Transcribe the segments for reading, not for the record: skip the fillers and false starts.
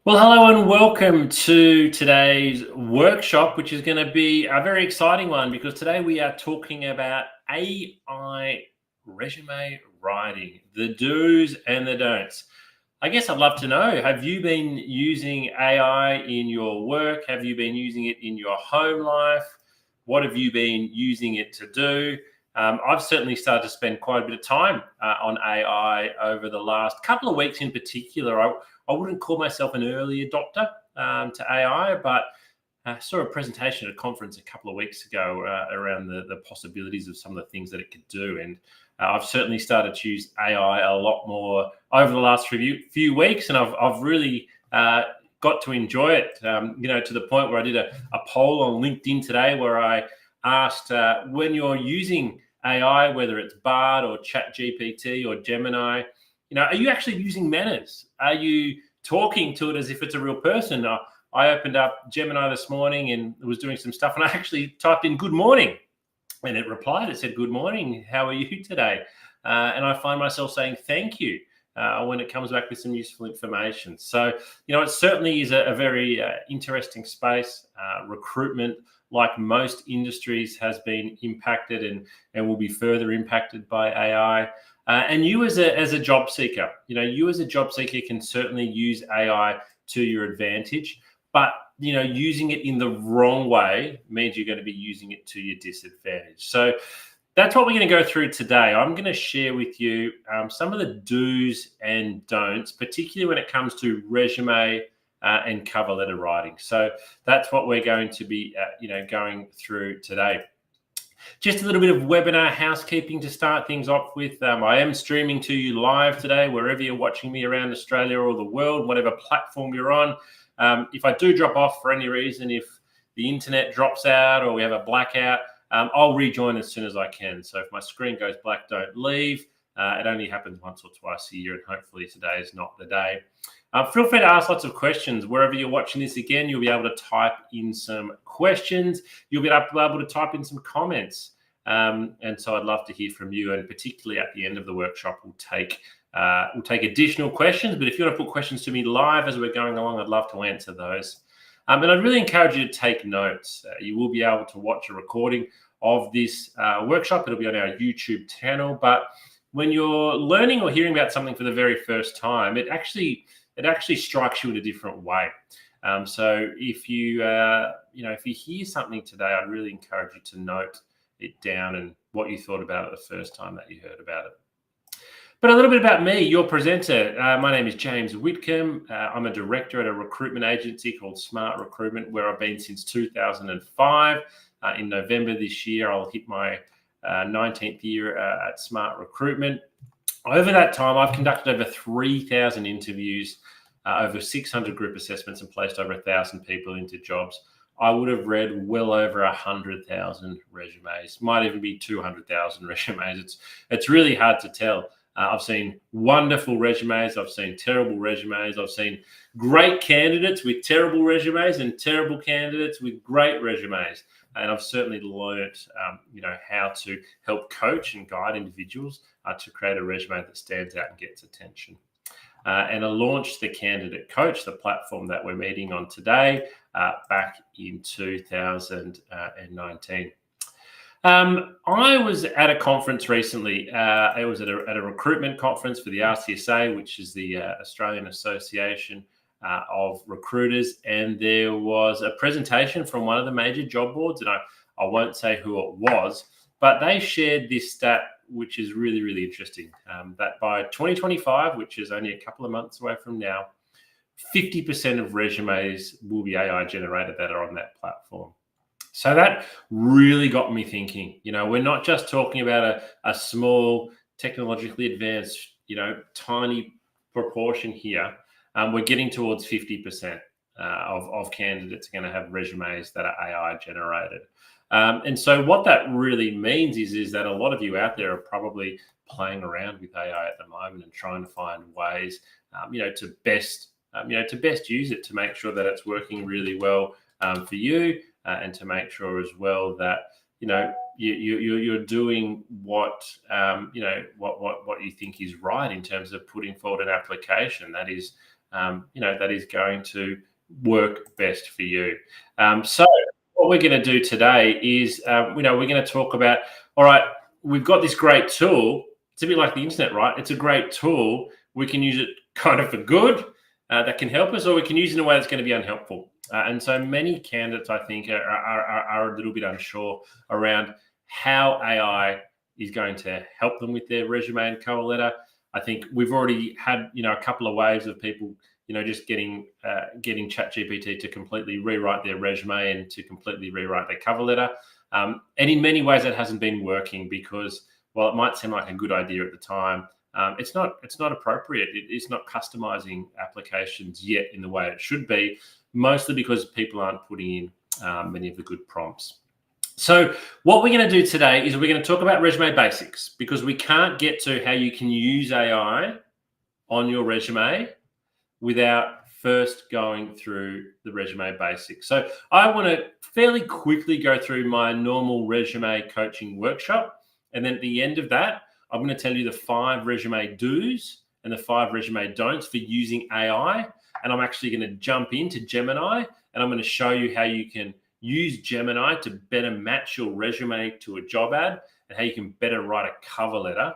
Well, hello and welcome to today's workshop, which is going to be a very exciting one because today we are talking about AI resume writing, the do's and the don'ts. I guess I'd love to know, have you been using AI in your work? Have you been using it in your home life? What have you been using it to do? I've certainly started to spend quite a bit of time on AI over the last couple of weeks in particular. I wouldn't call myself an early adopter to AI, but I saw a presentation at a conference a couple of weeks ago around the possibilities of some of the things that it could do. And I've certainly started to use AI a lot more over the last few weeks, and I've really got to enjoy it, to the point where I did a poll on LinkedIn today where I asked when you're using AI, whether it's Bard or ChatGPT or Gemini, are you actually using manners? Are you talking to it as if it's a real person? I opened up Gemini this morning and was doing some stuff, and I actually typed in "good morning," and it replied. It said, "Good morning. How are you today?" And I find myself saying "thank you" when it comes back with some useful information. So, it certainly is a very interesting space. Recruitment, like most industries, has been impacted and will be further impacted by AI. And you as a job seeker, you as a job seeker can certainly use AI to your advantage, but using it in the wrong way means you're going to be using it to your disadvantage. So that's what we're going to go through today. I'm going to share with you some of the do's and don'ts, particularly when it comes to resume and cover letter writing. So that's what we're going to be, going through today. Just a little bit of webinar housekeeping to start things off with. I am streaming to you live today, wherever you're watching me around Australia or the world, whatever platform you're on. If I do drop off for any reason, if the internet drops out or we have a blackout, I'll rejoin as soon as I can. So if my screen goes black, don't leave. It only happens once or twice a year, and hopefully today is not the day. Feel free to ask lots of questions. Wherever you're watching this again, you'll be able to type in some questions. You'll be able to type in some comments. And so I'd love to hear from you. And particularly at the end of the workshop, we'll take additional questions. But if you want to put questions to me live as we're going along, I'd love to answer those. And I'd really encourage you to take notes. You will be able to watch a recording of this workshop. It'll be on our YouTube channel. But when you're learning or hearing about something for the very first time, it actually strikes you in a different way. So if you hear something today, I'd really encourage you to note it down and what you thought about it the first time that you heard about it. But a little bit about me, your presenter. My name is James Whitcomb. I'm a director at a recruitment agency called Smart Recruitment, where I've been since 2005. In November this year, I'll hit my 19th year at Smart Recruitment. Over that time, I've conducted over 3,000 interviews, over 600 group assessments, and placed over 1,000 people into jobs. I would have read well over 100,000 resumes, might even be 200,000 resumes. It's really hard to tell. I've seen wonderful resumes. I've seen terrible resumes. I've seen great candidates with terrible resumes and terrible candidates with great resumes. And I've certainly learned, how to help coach and guide individuals to create a resume that stands out and gets attention. And I launched the Candidate Coach, the platform that we're meeting on today, back in 2019. I was at a conference recently. It was at a recruitment conference for the RCSA, which is the Australian Association of Recruiters, and there was a presentation from one of the major job boards, and I won't say who it was, but they shared this stat, which is really, really interesting, that by 2025, which is only a couple of months away from now, 50% of resumes will be AI generated that are on that platform. So that really got me thinking. We're not just talking about a small, technologically advanced, tiny proportion here. We're getting towards 50% of candidates are going to have resumes that are AI generated. And so what that really means is that a lot of you out there are probably playing around with AI at the moment and trying to find ways, to best use it to make sure that it's working really well for you. And to make sure as well that you're doing what you think is right in terms of putting forward an application that is that is going to work best for you. So what we're going to do today is, we're going to talk about, all right, we've got this great tool. It's a bit like the internet, right? It's a great tool. We can use it kind of for good, that can help us, or we can use it in a way that's going to be unhelpful. And so many candidates, I think, are a little bit unsure around how AI is going to help them with their resume and cover letter. I think we've already had, a couple of waves of people, just getting ChatGPT to completely rewrite their resume and to completely rewrite their cover letter. And in many ways, that hasn't been working because, while it might seem like a good idea at the time, it's not appropriate. It's not customizing applications yet in the way it should be, mostly because people aren't putting in many of the good prompts. So what we're going to do today is we're going to talk about resume basics, because we can't get to how you can use AI on your resume without first going through the resume basics. So I want to fairly quickly go through my normal resume coaching workshop. And then at the end of that, I'm going to tell you the 5 resume do's and the 5 resume don'ts for using AI. And I'm actually going to jump into Gemini, and I'm going to show you how you can use Gemini to better match your resume to a job ad, and how you can better write a cover letter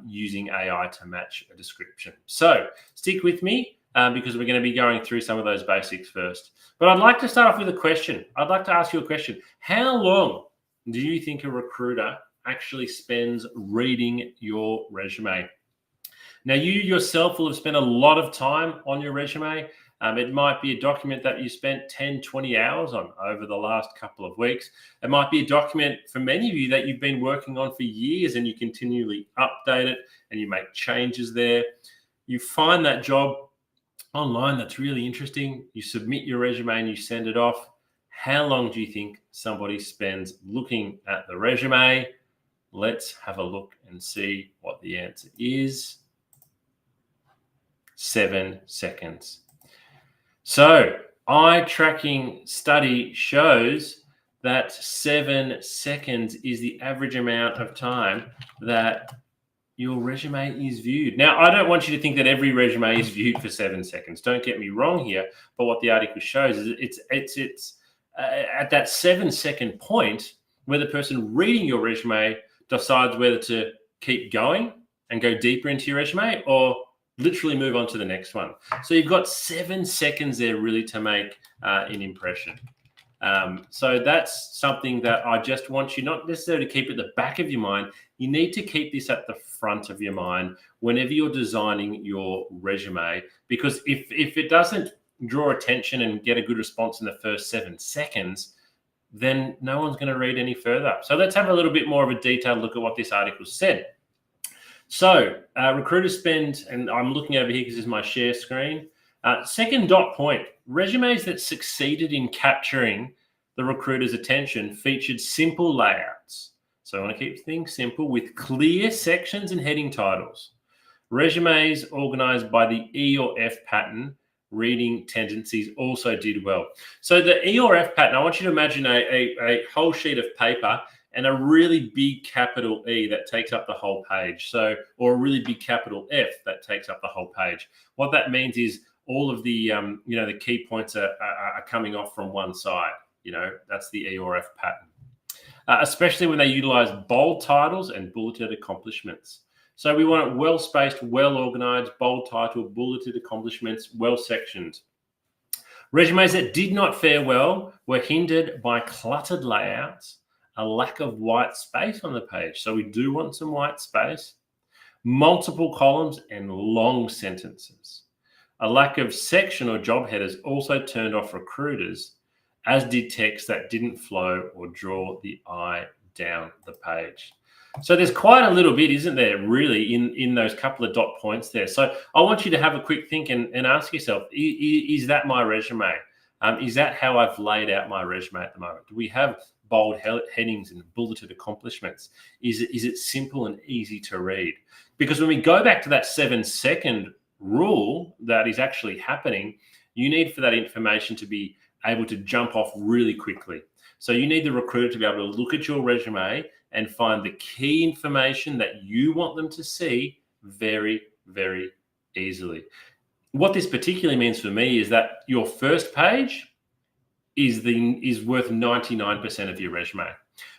using AI to match a description. So stick with me because we're going to be going through some of those basics first. But I'd like to start off with a question. I'd like to ask you a question. How long do you think a recruiter actually spends reading your resume? Now, you yourself will have spent a lot of time on your resume. It might be a document that you spent 10, 20 hours on over the last couple of weeks. It might be a document for many of you that you've been working on for years, and you continually update it and you make changes there. You find that job online that's really interesting. You submit your resume and you send it off. How long do you think somebody spends looking at the resume? Let's have a look and see what the answer is. 7 seconds. So eye tracking study shows that 7 seconds is the average amount of time that your resume is viewed. Now, I don't want you to think that every resume is viewed for 7 seconds. Don't get me wrong here. But what the article shows is it's at that 7 second point where the person reading your resume decides whether to keep going and go deeper into your resume, or literally move on to the next one. So you've got 7 seconds there really to make an impression. So that's something that I just want you not necessarily to keep at the back of your mind. You need to keep this at the front of your mind whenever you're designing your resume, because if it doesn't draw attention and get a good response in the first 7 seconds, then no one's going to read any further. So let's have a little bit more of a detailed look at what this article said. So recruiters spend, and I'm looking over here because this is my share screen. Second dot point, resumes that succeeded in capturing the recruiter's attention featured simple layouts. So I want to keep things simple with clear sections and heading titles. Resumes organized by the E or F pattern reading tendencies also did well. So the E or F pattern, I want you to imagine a whole sheet of paper and a really big capital E that takes up the whole page. So, or a really big capital F that takes up the whole page. What that means is all of the, the key points are coming off from one side. That's the E or F pattern. Especially when they utilize bold titles and bulleted accomplishments. So we want it well-spaced, well-organized, bold title, bulleted accomplishments, well-sectioned. Resumes that did not fare well were hindered by cluttered layouts, a lack of white space on the page. So we do want some white space, multiple columns and long sentences. A lack of section or job headers also turned off recruiters, as did text that didn't flow or draw the eye down the page. So there's quite a little bit, isn't there, really, in those couple of dot points there. So I want you to have a quick think and ask yourself, is that my resume? Is that how I've laid out my resume at the moment? Do we have bold headings and bulleted accomplishments? Is it simple and easy to read? Because when we go back to that 7 second rule that is actually happening, you need for that information to be able to jump off really quickly. So you need the recruiter to be able to look at your resume and find the key information that you want them to see very, very easily. what this particularly means for me is that your first page is worth 99% of your resume.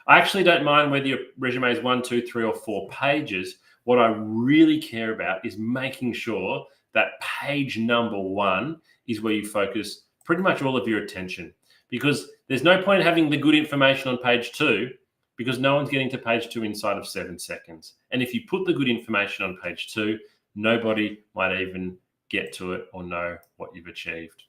I actually don't mind whether your resume is 1, 2, 3, or 4 pages. What I really care about is making sure that page number 1 is where you focus pretty much all of your attention, because there's no point in having the good information on page 2 because no one's getting to page 2 inside of 7 seconds. And if you put the good information on page 2, nobody might even get to it or know what you've achieved.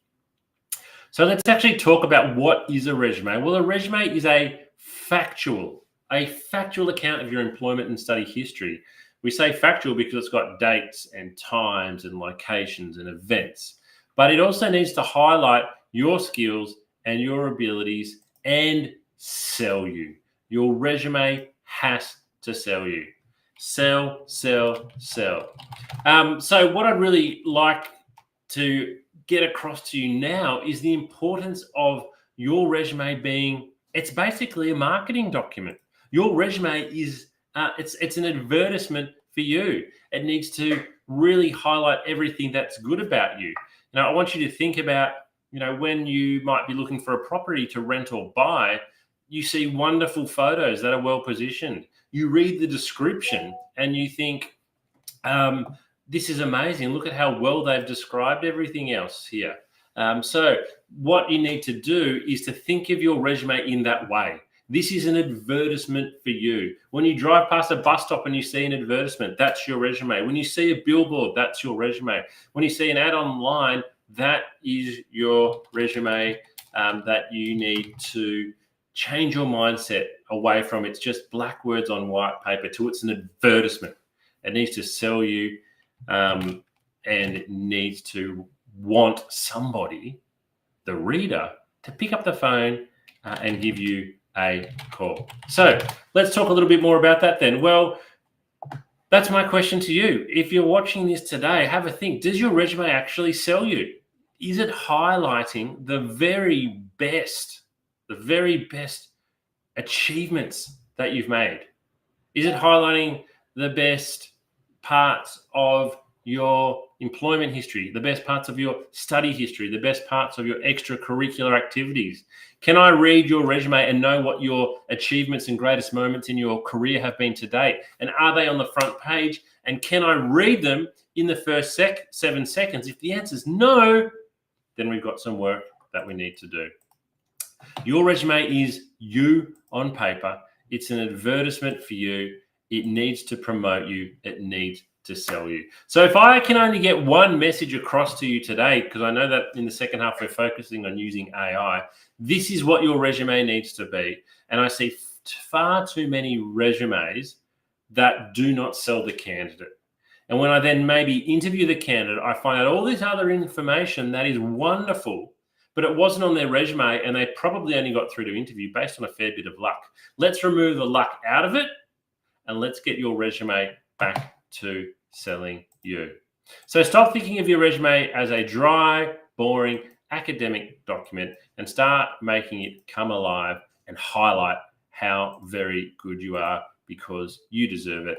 So let's actually talk about what is a resume. Well, a resume is a factual account of your employment and study history. We say factual because it's got dates and times and locations and events, but it also needs to highlight your skills and your abilities and sell you. Your resume has to sell you. Sell, sell, sell. So what I'd really like to get across to you now is the importance of your resume being, it's basically a marketing document. Your resume is, it's an advertisement for you. It needs to really highlight everything that's good about you. Now, I want you to think about, when you might be looking for a property to rent or buy, you see wonderful photos that are well positioned. You read the description and you think, this is amazing. Look at how well they've described everything else here. So what you need to do is to think of your resume in that way. This is an advertisement for you. When you drive past a bus stop and you see an advertisement, that's your resume. When you see a billboard, that's your resume. When you see an ad online, that is your resume that you need to change your mindset away from it's just black words on white paper to it's an advertisement. It needs to sell you, and it needs to want somebody, the reader, to pick up the phone and give you a call. So let's talk a little bit more about that then. Well, that's my question to you. If you're watching this today, have a think. Does your resume actually sell you? Is it highlighting the very best achievements that you've made? Is it highlighting the best parts of your employment history, the best parts of your study history, the best parts of your extracurricular activities? Can I read your resume and know what your achievements and greatest moments in your career have been to date? And are they on the front page? And can I read them in the first 7 seconds? If the answer is no, then we've got some work that we need to do. Your resume is you on paper. It's an advertisement for you. It needs to promote you. It needs to sell you. So if I can only get one message across to you today, because I know that in the second half we're focusing on using AI, this is what your resume needs to be. And I see far too many resumes that do not sell the candidate. And when I then maybe interview the candidate, I find out all this other information that is wonderful, but it wasn't on their resume and they probably only got through to interview based on a fair bit of luck. Let's remove the luck out of it and let's get your resume back to selling you. So stop thinking of your resume as a dry, boring academic document and start making it come alive and highlight how very good you are, because you deserve it.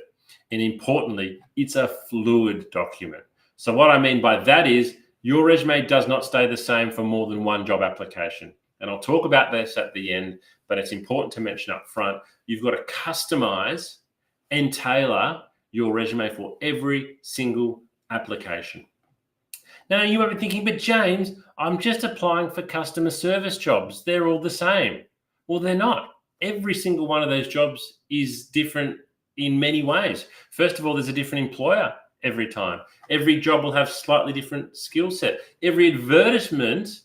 And importantly, it's a fluid document. So what I mean by that is your resume does not stay the same for more than one job application. And I'll talk about this at the end, but it's important to mention up front, you've got to customize and tailor your resume for every single application. Now, you might be thinking, but James, I'm just applying for customer service jobs. They're all the same. Well, they're not. Every single one of those jobs is different in many ways. First of all, there's a different employer every time. Every job will have slightly different skill set. Every advertisement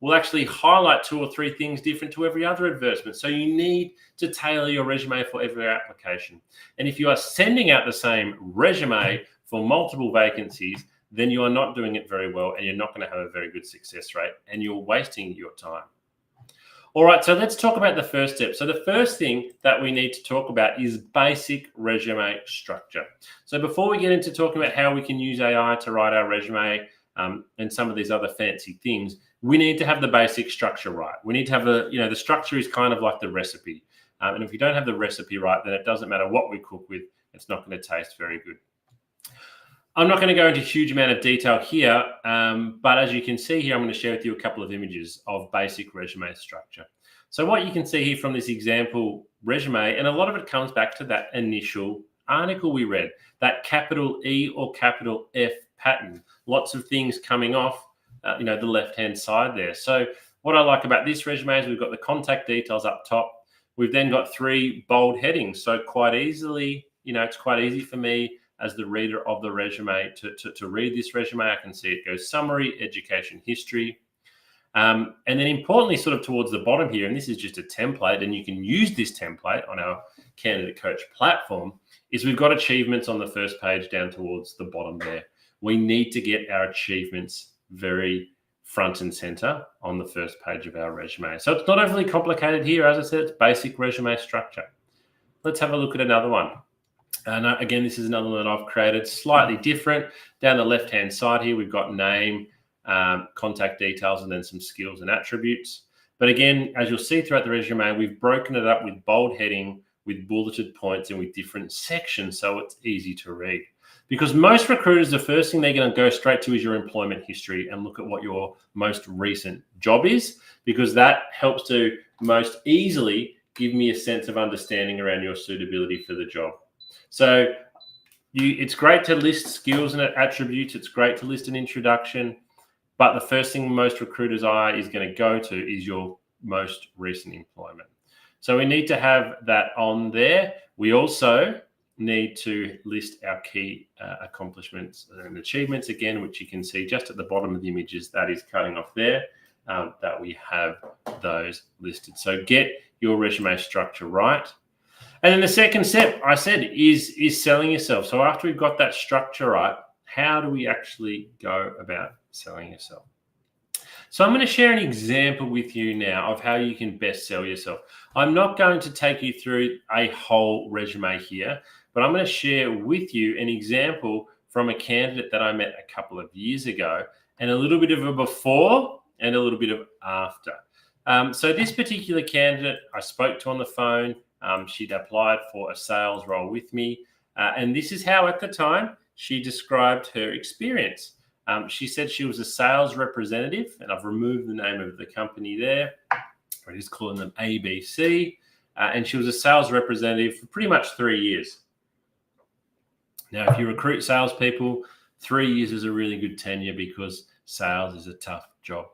will actually highlight 2 or 3 things different to every other advertisement. So you need to tailor your resume for every application. And if you are sending out the same resume for multiple vacancies, then you are not doing it very well and you're not going to have a very good success rate and you're wasting your time. All right, so let's talk about the first step. So the first thing that we need to talk about is basic resume structure. So before we get into talking about how we can use AI to write our resume and some of these other fancy things, we need to have the basic structure right. We need to have the structure is kind of like the recipe. And if you don't have the recipe right, then it doesn't matter what we cook with, it's not going to taste very good. I'm not going to go into a huge amount of detail here, but as you can see here, I'm going to share with you a couple of images of basic resume structure. So what you can see here from this example resume, and a lot of it comes back to that initial article we read, that capital E or capital F pattern. Lots of things coming off, the left-hand side there. So what I like about this resume is we've got the contact details up top. We've then got 3 bold headings. So quite easily, it's quite easy for me as the reader of the resume to read this resume. I can see it goes summary, education history. And then importantly, sort of towards the bottom here, and this is just a template, and you can use this template on our Candidate Coach platform, is we've got achievements on the first page down towards the bottom there. We need to get our achievements very front and center on the first page of our resume. So it's not overly complicated here. As I said, it's basic resume structure. Let's have a look at another one. And again, this is another one that I've created, slightly different. Down the left-hand side here, we've got name, contact details, and then some skills and attributes. But again, as you'll see throughout the resume, we've broken it up with bold heading, with bulleted points, and with different sections, so it's easy to read. Because most recruiters, the first thing they're going to go straight to is your employment history and look at what your most recent job is, because that helps to most easily give me a sense of understanding around your suitability for the job. So it's great to list skills and attributes. It's great to list an introduction. But the first thing most recruiters' eye is going to go to is your most recent employment. So we need to have that on there. We also need to list our key accomplishments and achievements again, which you can see just at the bottom of the images that is cutting off there, that we have those listed. So get your resume structure right. And then the second step, I said, is selling yourself. So after we've got that structure right, how do we actually go about selling yourself? So I'm going to share an example with you now of how you can best sell yourself. I'm not going to take you through a whole resume here, but I'm going to share with you an example from a candidate that I met a couple of years ago, and a little bit of a before and a little bit of after. So this particular candidate I spoke to on the phone. She'd applied for a sales role with me. And this is how, at the time, she described her experience. She said she was a sales representative, and I've removed the name of the company there. We're just calling them ABC. And she was a sales representative for pretty much 3 years. Now, if you recruit salespeople, 3 years is a really good tenure because sales is a tough job.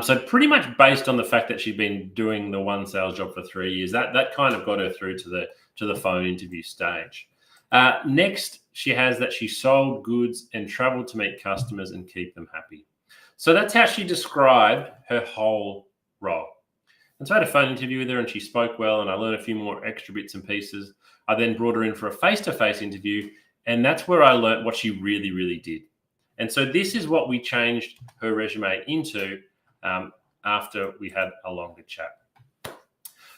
So pretty much based on the fact that she'd been doing the one sales job for 3 years, that kind of got her through to the phone interview stage. Next, she has that she sold goods and traveled to meet customers and keep them happy. So that's how she described her whole role. And so I had a phone interview with her, and she spoke well, and I learned a few more extra bits and pieces. I then brought her in for a face-to-face interview, and that's where I learned what she really, really did. And so this is what we changed her resume into after we had a longer chat.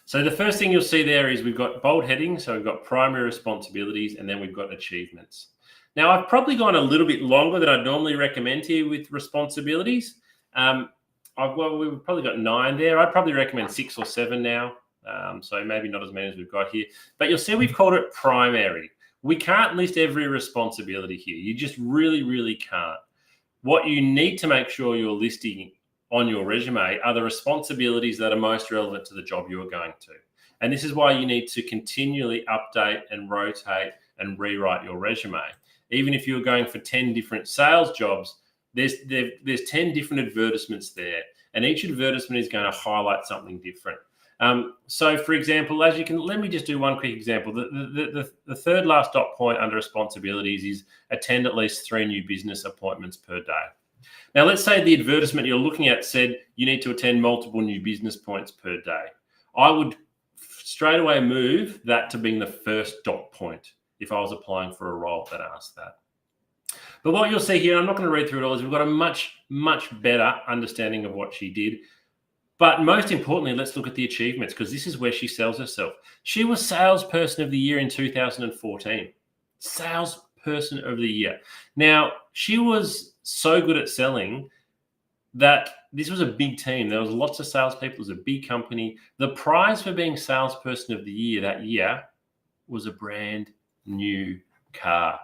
So the first thing you'll see there is we've got bold headings. So we've got primary responsibilities, and then we've got achievements. Now, I've probably gone a little bit longer than I'd normally recommend here with responsibilities. We've probably got 9 there. I'd probably recommend 6 or 7 now. So maybe not as many as we've got here. But you'll see we've called it primary. We can't list every responsibility here. You just really, really can't. What you need to make sure you're listing on your resume are the responsibilities that are most relevant to the job you are going to. And this is why you need to continually update and rotate and rewrite your resume. Even if you're going for 10 different sales jobs, there's 10 different advertisements there, and each advertisement is going to highlight something different. So, for example, let me just do one quick example. The third last dot point under responsibilities is attend at least 3 new business appointments per day. Now, let's say the advertisement you're looking at said you need to attend multiple new business points per day. I would straight away move that to being the first dot point if I was applying for a role that asked that. But what you'll see here, I'm not going to read through it all, is we've got a much, much better understanding of what she did. But most importantly, let's look at the achievements, because this is where she sells herself. She was Salesperson of the Year in 2014. Salesperson of the Year. Now, she was so good at selling that this was a big team. There was lots of salespeople. It was a big company. The prize for being Salesperson of the Year that year was a brand new car.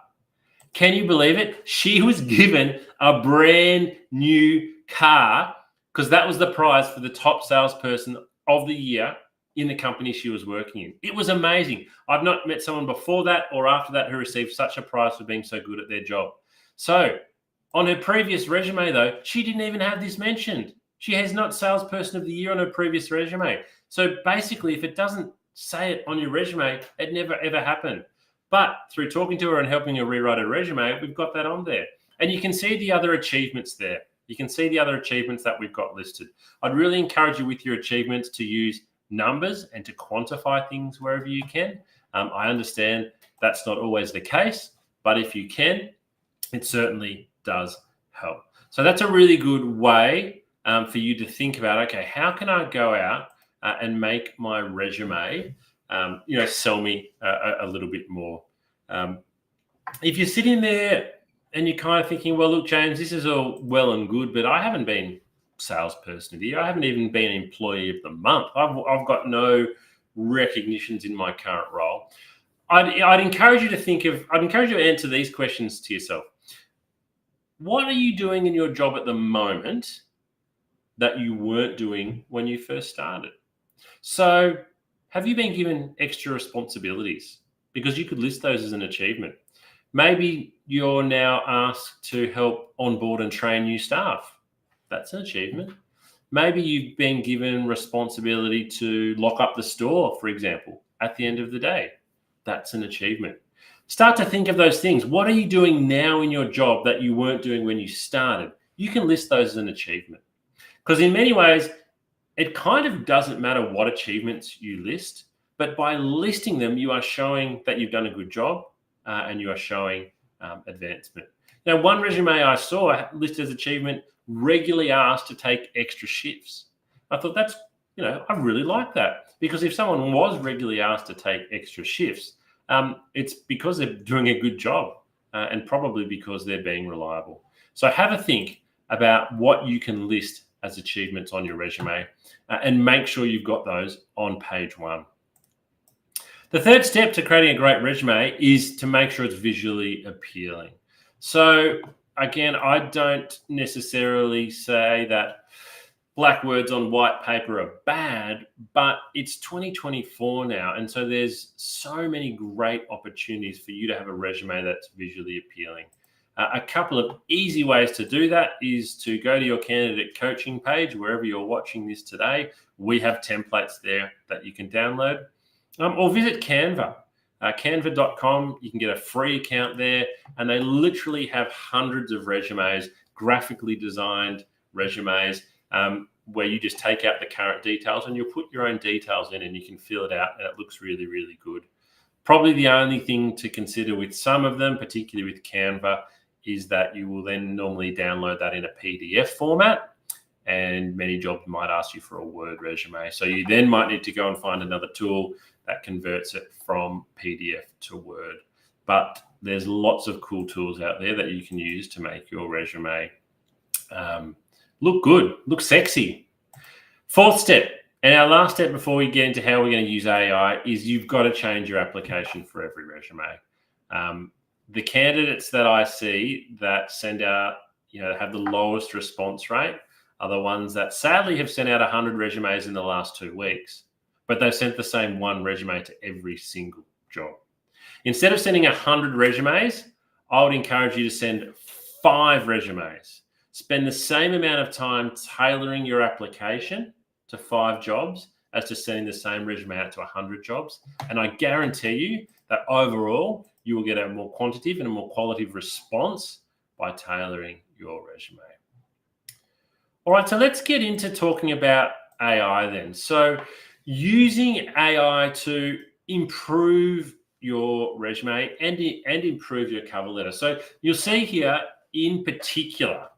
Can you believe it? She was given a brand new car because that was the prize for the top salesperson of the year in the company she was working in. It was amazing. I've not met someone before that or after that who received such a prize for being so good at their job. So on her previous resume, though, she didn't even have this mentioned. She has not salesperson of the year on her previous resume. So basically, if it doesn't say it on your resume, it never, ever happened. But through talking to her and helping her rewrite her resume, we've got that on there. And you can see the other achievements there. You can see the other achievements that we've got listed. I'd really encourage you with your achievements to use numbers and to quantify things wherever you can. I understand that's not always the case, but if you can, it certainly does help. So that's a really good way for you to think about, okay, how can I go out and make my resume, sell me a little bit more. If you're sitting there and you're kind of thinking, well, look, James, this is all well and good, but I haven't been salesperson of the year. I haven't even been employee of the month. I've got no recognitions in my current role. I'd encourage you to answer these questions to yourself. What are you doing in your job at the moment that you weren't doing when you first started? So have you been given extra responsibilities? Because you could list those as an achievement. Maybe you're now asked to help onboard and train new staff. That's an achievement. Maybe you've been given responsibility to lock up the store, for example, at the end of the day. That's an achievement. Start to think of those things. What are you doing now in your job that you weren't doing when you started? You can list those as an achievement. Because in many ways, it kind of doesn't matter what achievements you list, but by listing them, you are showing that you've done a good job and you are showing advancement. Now, one resume I saw listed as achievement, regularly asked to take extra shifts. I thought I really like that, because if someone was regularly asked to take extra shifts, it's because they're doing a good job and probably because they're being reliable. So have a think about what you can list as achievements on your resume and make sure you've got those on page 1. The third step to creating a great resume is to make sure it's visually appealing. So again, I don't necessarily say that black words on white paper are bad, but it's 2024 now. And so there's so many great opportunities for you to have a resume that's visually appealing. A couple of easy ways to do that is to go to your candidate coaching page, wherever you're watching this today. We have templates there that you can download, or visit Canva. Canva.com, you can get a free account there, and they literally have hundreds of resumes, graphically designed resumes, where you just take out the current details and you'll put your own details in and you can fill it out, and it looks really, really good. Probably the only thing to consider with some of them, particularly with Canva, is that you will then normally download that in a PDF format, and many jobs might ask you for a Word resume. So you then might need to go and find another tool that converts it from PDF to Word. But there's lots of cool tools out there that you can use to make your resume look good, look sexy. Fourth step, and our last step before we get into how we're going to use AI, is you've got to change your application for every resume. The candidates that I see that send out, have the lowest response rate are the ones that sadly have sent out 100 resumes in the last 2 weeks, but they've sent the same one resume to every single job. Instead of sending 100 resumes, I would encourage you to send 5 resumes. Spend the same amount of time tailoring your application to 5 jobs as to sending the same resume out to 100 jobs. And I guarantee you that overall, you will get a more quantitative and a more qualitative response by tailoring your resume. All right, so let's get into talking about AI then. So using AI to improve your resume and improve your cover letter. So you'll see here in particular,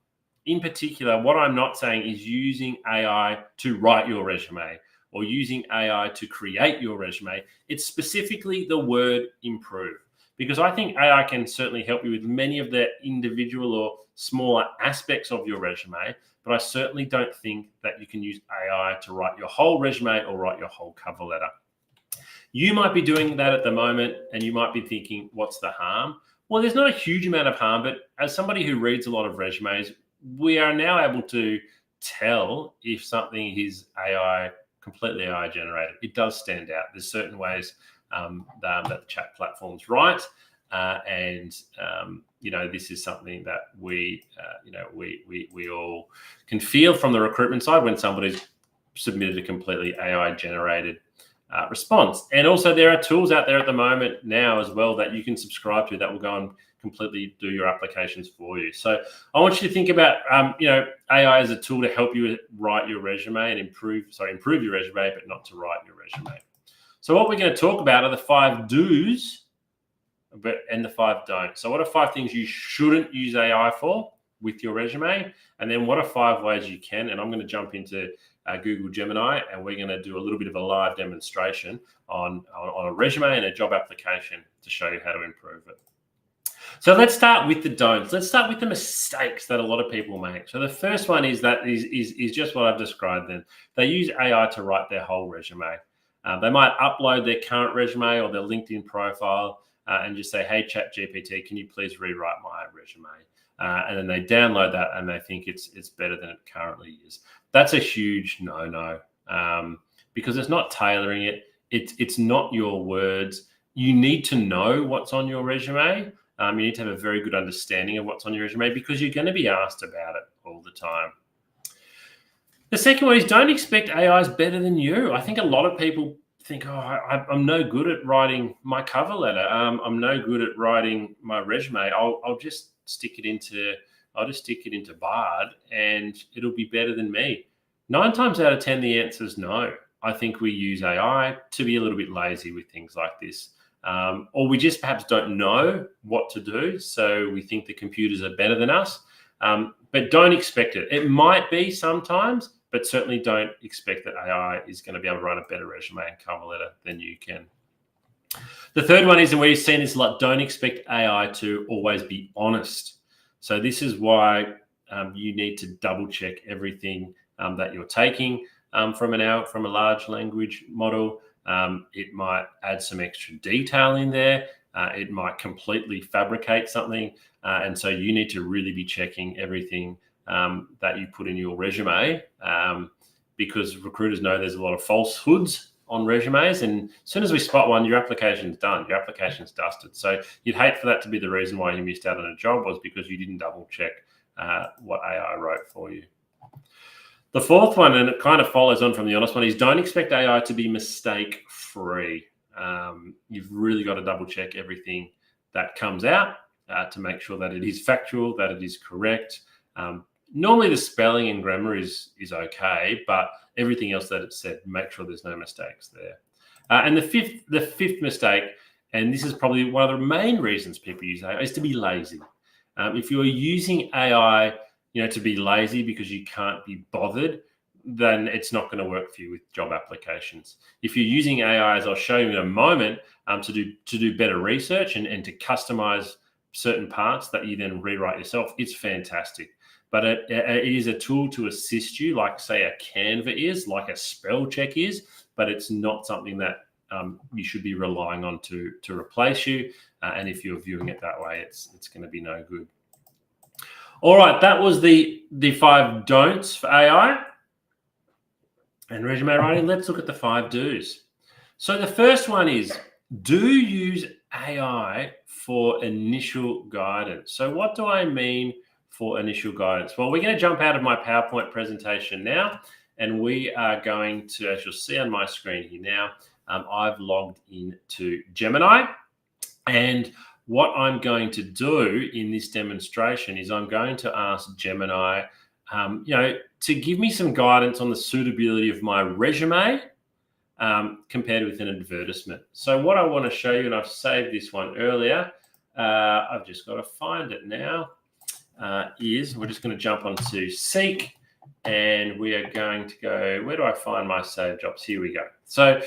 what I'm not saying is using AI to write your resume or using AI to create your resume. It's specifically the word improve, because I think AI can certainly help you with many of the individual or smaller aspects of your resume, but I certainly don't think that you can use AI to write your whole resume or write your whole cover letter. You might be doing that at the moment and you might be thinking, what's the harm? Well, there's not a huge amount of harm, but as somebody who reads a lot of resumes, we are now able to tell if something is completely AI generated. It does stand out. There's certain ways that the chat platforms write, and this is something that we all can feel from the recruitment side when somebody's submitted a completely AI generated response. And also there are tools out there at the moment now as well that you can subscribe to that will go and completely do your applications for you. So I want you to think about AI as a tool to help you write your resume and improve your resume, but not to write your resume. So what we're going to talk about are the 5 do's and the 5 don'ts. So what are 5 things you shouldn't use AI for with your resume? And then what are 5 ways you can? And I'm going to jump into Google Gemini, and we're going to do a little bit of a live demonstration on a resume and a job application to show you how to improve it. So let's start with the don'ts. Let's start with the mistakes that a lot of people make. So the first one is just what I've described then. They use AI to write their whole resume. They might upload their current resume or their LinkedIn profile and just say, hey, ChatGPT, can you please rewrite my resume? And then they download that and they think it's better than it currently is. That's a huge no-no because it's not tailoring it. It's not your words. You need to know what's on your resume. You need to have a very good understanding of what's on your resume because you're going to be asked about it all the time. The second one is don't expect AI is better than you. I think a lot of people think, I'm no good at writing my cover letter. I'm no good at writing my resume. I'll just stick it into Bard and it'll be better than me. 9 times out of 10, the answer is no. I think we use AI to be a little bit lazy with things like this. Or we just perhaps don't know what to do. So we think the computers are better than us, but don't expect it. It might be sometimes, but certainly don't expect that AI is going to be able to write a better resume and cover letter than you can. The third one is, and we've seen this a lot, don't expect AI to always be honest. So this is why you need to double check everything that you're taking from a large language model. It might add some extra detail in there. It might completely fabricate something. And so you need to really be checking everything that you put in your resume because recruiters know there's a lot of falsehoods on resumes. And as soon as we spot one, your application's done. Your application's dusted. So you'd hate for that to be the reason why you missed out on a job was because you didn't double check what AI wrote for you. The fourth one, and it kind of follows on from the honest one, is don't expect AI to be mistake-free. You've really got to double check everything that comes out to make sure that it is factual, that it is correct. Normally the spelling and grammar is okay, but everything else that it said, make sure there's no mistakes there. And the fifth mistake, and this is probably one of the main reasons people use AI, is to be lazy. If you're using AI to be lazy because you can't be bothered, then it's not going to work for you with job applications. If you're using AI, as I'll show you in a moment, to do better research and to customize certain parts that you then rewrite yourself, it's fantastic. But it is a tool to assist you, like say a Canva is, like a spell check is, but it's not something that you should be relying on to replace you. And if you're viewing it that way, it's going to be no good. All right, that was the 5 don'ts for AI and resume writing. Let's look at the 5 do's. So the first one is, do use AI for initial guidance. So what do I mean for initial guidance? Well, we're going to jump out of my PowerPoint presentation now, and we are going to, as you'll see on my screen here now, I've logged into Gemini, and what I'm going to do in this demonstration is I'm going to ask Gemini, to give me some guidance on the suitability of my resume compared with an advertisement. So what I want to show you, and I've saved this one earlier, I've just got to find it now, is we're just going to jump onto Seek, and we are going to go, where do I find my saved jobs? Here we go. So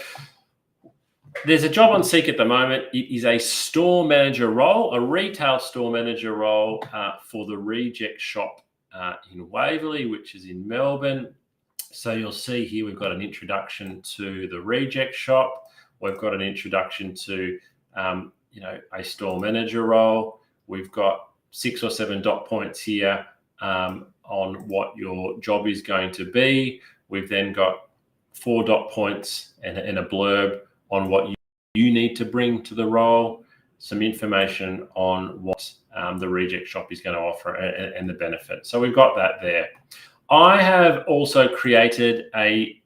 there's a job on Seek at the moment. It is a store manager role, a retail store manager role for the Reject Shop in Waverley, which is in Melbourne. So you'll see here we've got an introduction to the Reject Shop. We've got an introduction to, a store manager role. We've got 6 or 7 dot points here on what your job is going to be. We've then got 4 dot points and a blurb on what you need to bring to the role, some information on what the Reject Shop is going to offer and the benefit. So we've got that there. I have also created a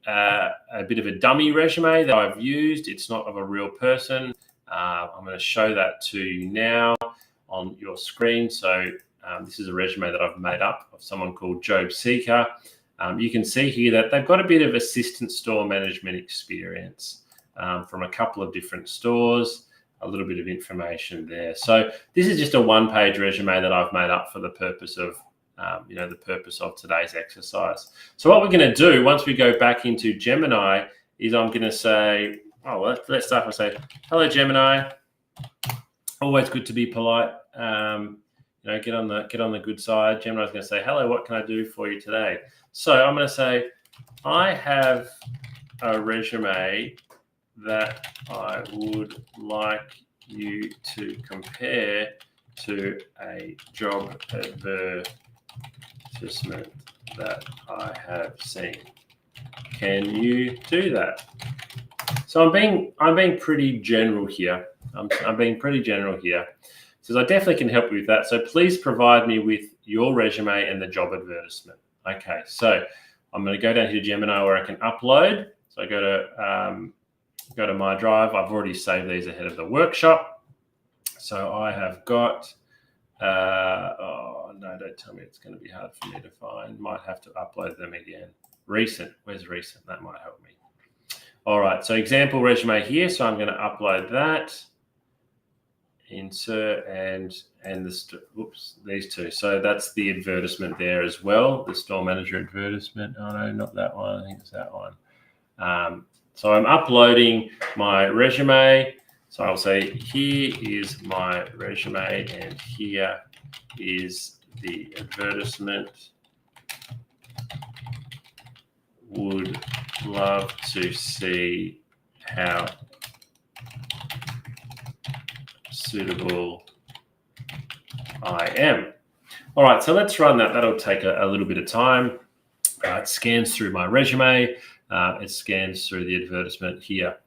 bit of a dummy resume that I've used. It's not of a real person. I'm going to show that to you now on your screen. So this is a resume that I've made up of someone called Job Seeker. You can see here that they've got a bit of assistant store management experience from a couple of different stores, a little bit of information there. So this is just a one-page resume that I've made up for the purpose of the purpose of today's exercise. So what we're going to do once we go back into Gemini is I'm going to say, let's start by saying, hello, Gemini. Always good to be polite. Get on the good side. Gemini's going to say, hello, what can I do for you today? So I'm going to say, I have a resume that I would like you to compare to a job advertisement that I have seen. Can you do that? So I'm being pretty general here. I'm being pretty general here. So I definitely can help you with that. So please provide me with your resume and the job advertisement. Okay, so I'm going to go down here to Gemini where I can upload. So I go to my drive. I've already saved these ahead of the workshop. So I have got, no, don't tell me it's going to be hard for me to find. Might have to upload them again. Recent, where's recent? That might help me. All right, so example resume here. So I'm going to upload that. Insert and these two. So that's the advertisement there as well, the store manager advertisement. Oh no, not that one. I think it's that one. So I'm uploading my resume. So I'll say, here is my resume and here is the advertisement. Would love to see how suitable I am. All right, so let's run that. That'll take a little bit of time. It scans through my resume. It scans through the advertisement here.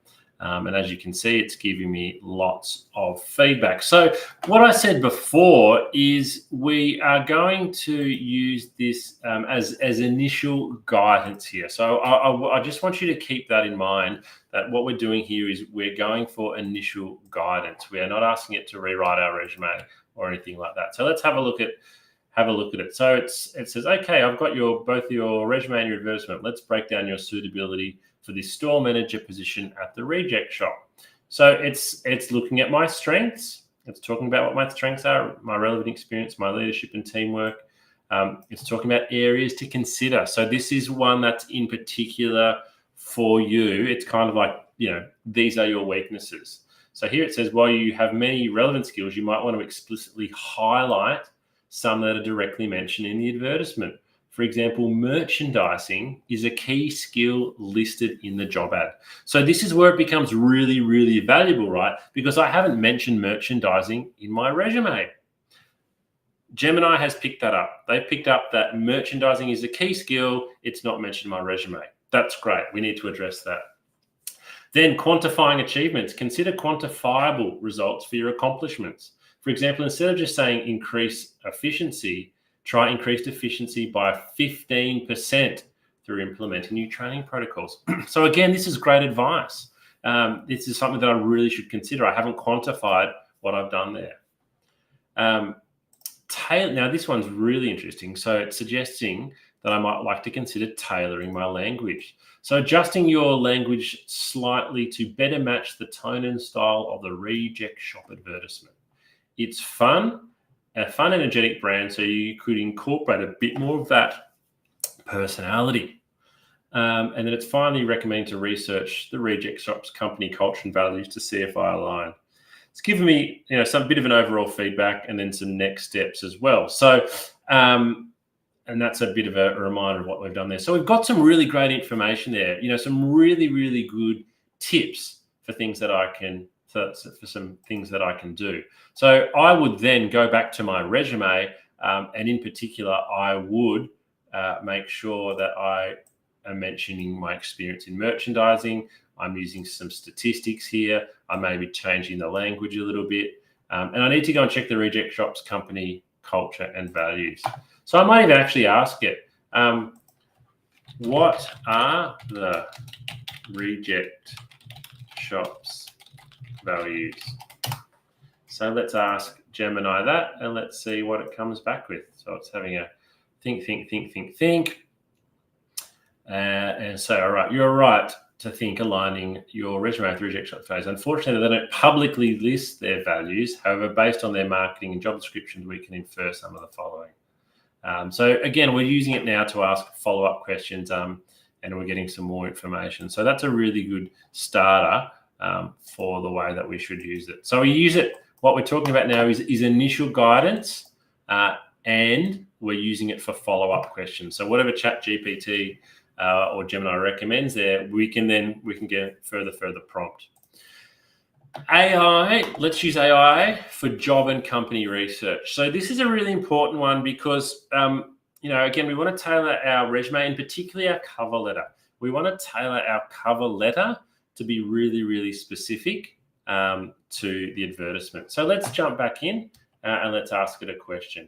And as you can see, it's giving me lots of feedback. So what I said before is we are going to use this as initial guidance here. So I just want you to keep that in mind, that what we're doing here is we're going for initial guidance. We are not asking it to rewrite our resume or anything like that. So let's have a look at it. So it says, okay, I've got both your resume and your advertisement. Let's break down your suitability for this store manager position at the Reject Shop. So it's looking at my strengths. It's talking about what my strengths are, my relevant experience, my leadership and teamwork. It's talking about areas to consider. So this is one that's in particular for you. It's kind of like, these are your weaknesses. So here it says, while you have many relevant skills, you might want to explicitly highlight some that are directly mentioned in the advertisement. For example, merchandising is a key skill listed in the job ad. So this is where it becomes really, really valuable, right? Because I haven't mentioned merchandising in my resume. Gemini has picked that up. They picked up that merchandising is a key skill. It's not mentioned in my resume. That's great. We need to address that. Then quantifying achievements. Consider quantifiable results for your accomplishments. For example, instead of just saying increase efficiency, try increased efficiency by 15% through implementing new training protocols. So again, this is great advice. This is something that I really should consider. I haven't quantified what I've done there. Now, this one's really interesting. So it's suggesting that I might like to consider tailoring my language. So adjusting your language slightly to better match the tone and style of the Reject Shop advertisement. It's fun, a fun, energetic brand, so you could incorporate a bit more of that personality. And then it's finally recommending to research the Reject Shop's company culture and values to see if I align. It's given me, some bit of an overall feedback and then some next steps as well. So, and that's a bit of a reminder of what we've done there. So we've got some really great information there, some really, really good tips for things that I can for some things that I can do. So I would then go back to my resume, and in particular, I would make sure that I am mentioning my experience in merchandising. I'm using some statistics here. I may be changing the language a little bit. And I need to go and check the Reject Shop's company culture and values. So I might even actually ask it, what are the Reject Shop's values? So let's ask Gemini that, and let's see what it comes back with. So it's having a think. And so, all right, you're right to think aligning your resume with Reject Shop's values. Unfortunately, they don't publicly list their values. However, based on their marketing and job descriptions, we can infer some of the following. So again, we're using it now to ask follow-up questions, and we're getting some more information. So that's a really good starter for the way that we should use it. So we use it. What we're talking about now is initial guidance, and we're using it for follow-up questions. So whatever ChatGPT or Gemini recommends there, we can get further prompt. AI, let's use AI for job and company research. So this is a really important one because, again, we want to tailor our resume and particularly our cover letter. We want to tailor our cover letter to be really, really specific to the advertisement. So let's jump back in and let's ask it a question.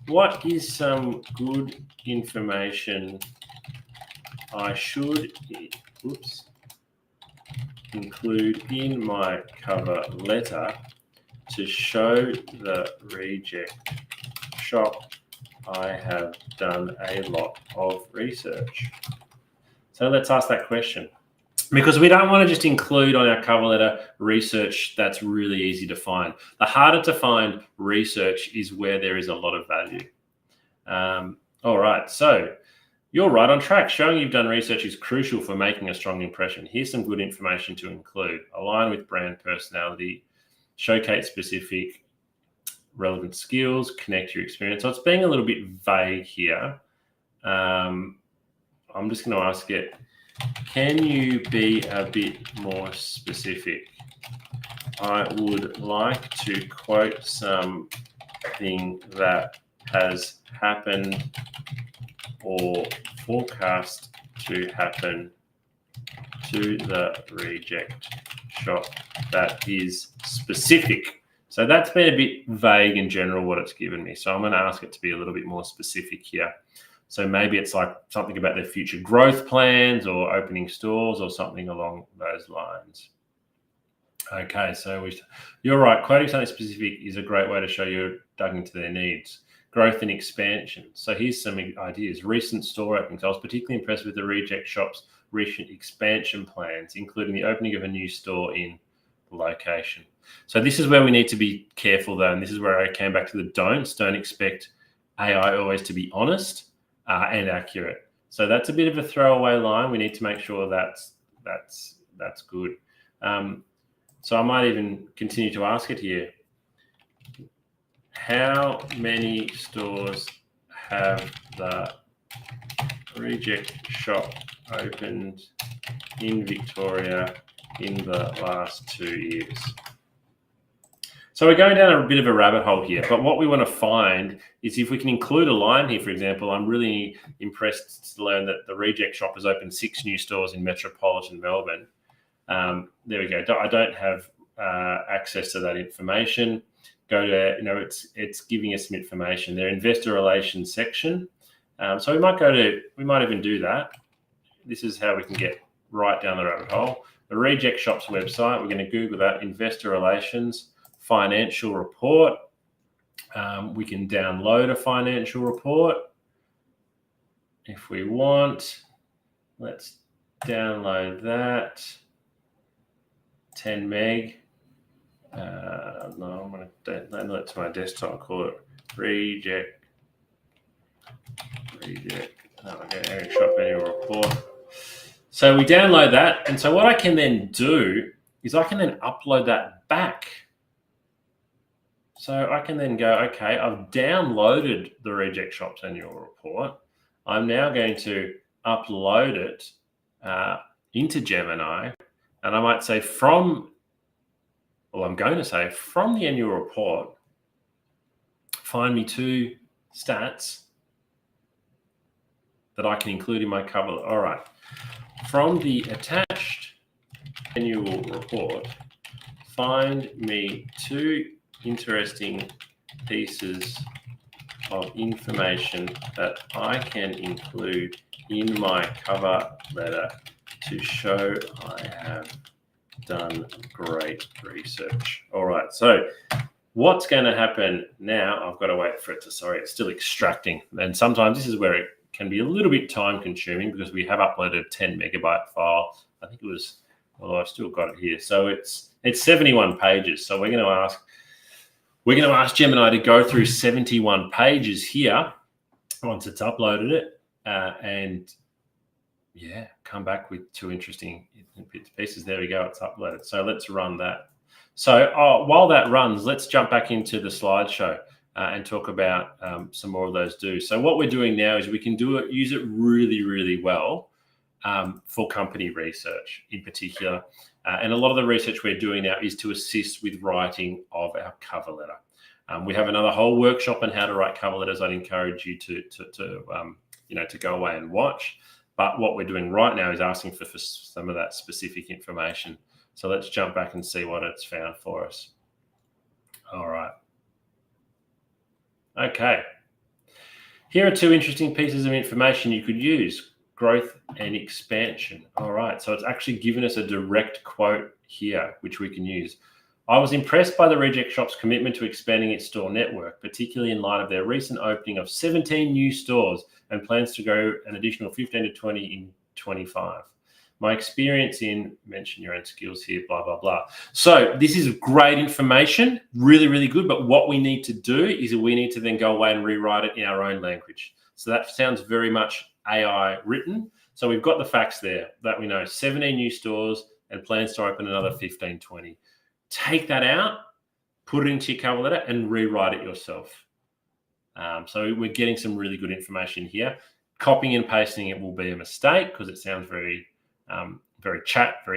What is some good information I should include in my cover letter to show the Reject Shop I have done a lot of research? So let's ask that question, because we don't want to just include on our cover letter research that's really easy to find. The harder to find research is where there is a lot of value. All right, so you're right on track. Showing you've done research is crucial for making a strong impression. Here's some good information to include. Align with brand personality, showcase specific relevant skills, connect your experience. So it's being a little bit vague here. I'm just going to ask it, can you be a bit more specific? I would like to quote something that has happened or forecast to happen to the Reject Shop that is specific. So that's been a bit vague in general what it's given me. So I'm going to ask it to be a little bit more specific here. So maybe it's like something about their future growth plans or opening stores or something along those lines. Okay, so you're right. Quoting something specific is a great way to show you're dug into their needs. Growth and expansion. So here's some ideas. Recent store openings. I was particularly impressed with the Reject Shop's recent expansion plans, including the opening of a new store in the location. So this is where we need to be careful, though, and this is where I came back to the don'ts. Don't expect AI always to be honest and accurate. So that's a bit of a throwaway line. We need to make sure that's good. So I might even continue to ask it here. How many stores have the Reject Shop opened in Victoria in the last 2 years? So we're going down a bit of a rabbit hole here, but what we want to find is if we can include a line here. For example, I'm really impressed to learn that the Reject Shop has opened 6 new stores in metropolitan Melbourne. There we go. I don't have access to that information. Go to, it's giving us some information. Their investor relations section. So we might even do that. This is how we can get right down the rabbit hole. The Reject Shop's website, we're going to Google that, investor relations, financial report. We can download a financial report if we want. Let's download that. 10 meg. No, I'm going to download it to my desktop. Call it Reject. Reject Shop annual report. So we download that, and so what I can then do is I can then upload that back. So I can then go, okay, I've downloaded the Reject Shop's annual report. I'm now going to upload it into Gemini, And I might say I'm going to say from the annual report, find me 2 stats that I can include in my cover. All right. From the attached annual report, find me 2 interesting pieces of information that I can include in my cover letter to show I have done great research. All right, so what's going to happen now? I've got to wait for it to, sorry, it's still extracting. And sometimes this is where it can be a little bit time consuming because we have uploaded a 10 megabyte file. I think it was, although I've still got it here. So it's 71 pages. So we're going to ask Gemini to go through 71 pages here once it's uploaded it, and yeah, come back with 2 interesting pieces. There we go, it's uploaded. So let's run that. So while that runs, let's jump back into the slideshow and talk about some more of those do's. So what we're doing now is we can use it really, really well for company research in particular. And a lot of the research we're doing now is to assist with writing of our cover letter. We have another whole workshop on how to write cover letters. I'd encourage you to go away and watch. But what we're doing right now is asking for some of that specific information. So let's jump back and see what it's found for us. All right. Okay. Here are 2 interesting pieces of information you could use: growth and expansion. All right. So it's actually given us a direct quote here, which we can use. I was impressed by the Reject Shop's commitment to expanding its store network, particularly in light of their recent opening of 17 new stores and plans to go an additional 15 to 20 in 25. My experience in, mention your own skills here, blah, blah, blah. So this is great information, really, really good. But what we need to do is we need to then go away and rewrite it in our own language. So that sounds very much AI written. So we've got the facts there that we know 17 new stores and plans to open another 15, 20. Take that out, put it into your cover letter and rewrite it yourself. So we're getting some really good information here. Copying and pasting it will be a mistake because it sounds very very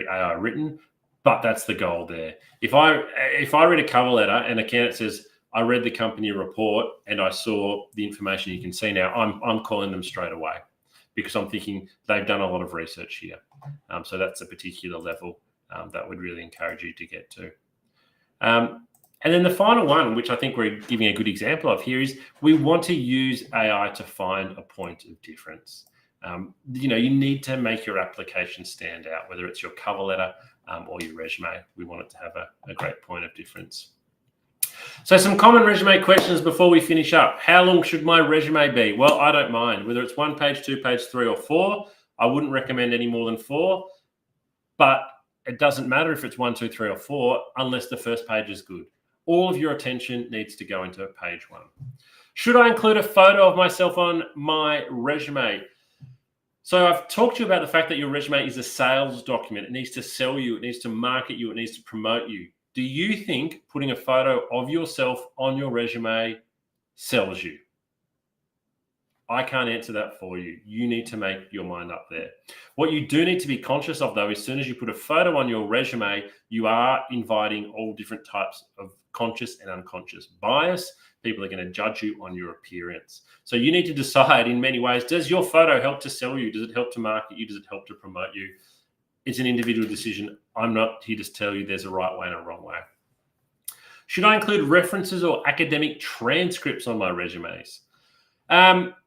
AI written, but that's the goal there. If I read a cover letter and a candidate says, I read the company report and I saw the information you can see now, I'm calling them straight away because I'm thinking they've done a lot of research here. So that's a particular level that would really encourage you to get to. And then the final one, which I think we're giving a good example of here, is we want to use AI to find a point of difference. You need to make your application stand out, whether it's your cover letter or your resume. We want it to have a great point of difference. So some common resume questions before we finish up. How long should my resume be? Well, I don't mind. Whether it's 1 page, 2 page, 3 or 4, I wouldn't recommend any more than 4. But it doesn't matter if it's 1, 2, 3 or 4 unless the first page is good. All of your attention needs to go into page 1. Should I include a photo of myself on my resume? So I've talked to you about the fact that your resume is a sales document. It needs to sell you. It needs to market you. It needs to promote you. Do you think putting a photo of yourself on your resume sells you? I can't answer that for you. You need to make your mind up there. What you do need to be conscious of, though, as soon as you put a photo on your resume, you are inviting all different types of conscious and unconscious bias. People are going to judge you on your appearance. So you need to decide in many ways, does your photo help to sell you? Does it help to market you? Does it help to promote you? It's an individual decision. I'm not here to tell you there's a right way and a wrong way. Should I include references or academic transcripts on my resumes?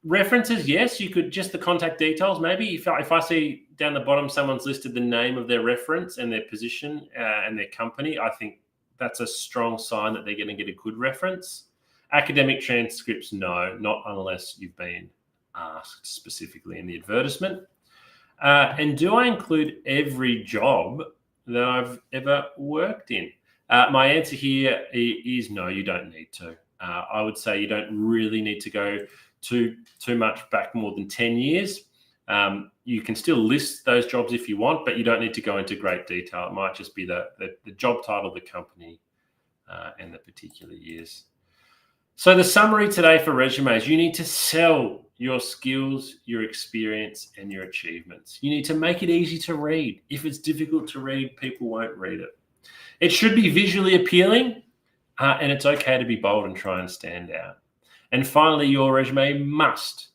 References, yes. You could just the contact details. Maybe if I see down the bottom someone's listed the name of their reference and their position and their company, I think that's a strong sign that they're going to get a good reference. Academic transcripts, no, not unless you've been asked specifically in the advertisement. And do I include every job that I've ever worked in? My answer here is no, you don't need to. I would say you don't really need to go too much back more than 10 years. You can still list those jobs if you want, but you don't need to go into great detail. It might just be the job title of the company and the particular years. So the summary today for resumes, you need to sell your skills, your experience, and your achievements. You need to make it easy to read. If it's difficult to read, people won't read it. It should be visually appealing, and it's okay to be bold and try and stand out. And finally, your resume must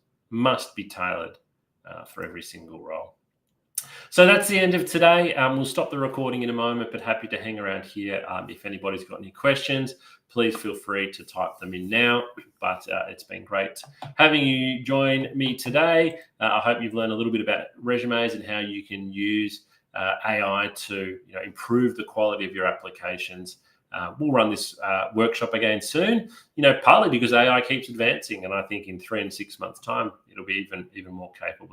be tailored for every single role. So that's the end of today. We'll stop the recording in a moment, but happy to hang around here. If anybody's got any questions, please feel free to type them in now. But it's been great having you join me today. I hope you've learned a little bit about resumes and how you can use AI to improve the quality of your applications. We'll run this workshop again soon, partly because AI keeps advancing, and I think in 3 and 6 months' time, it'll be even more capable.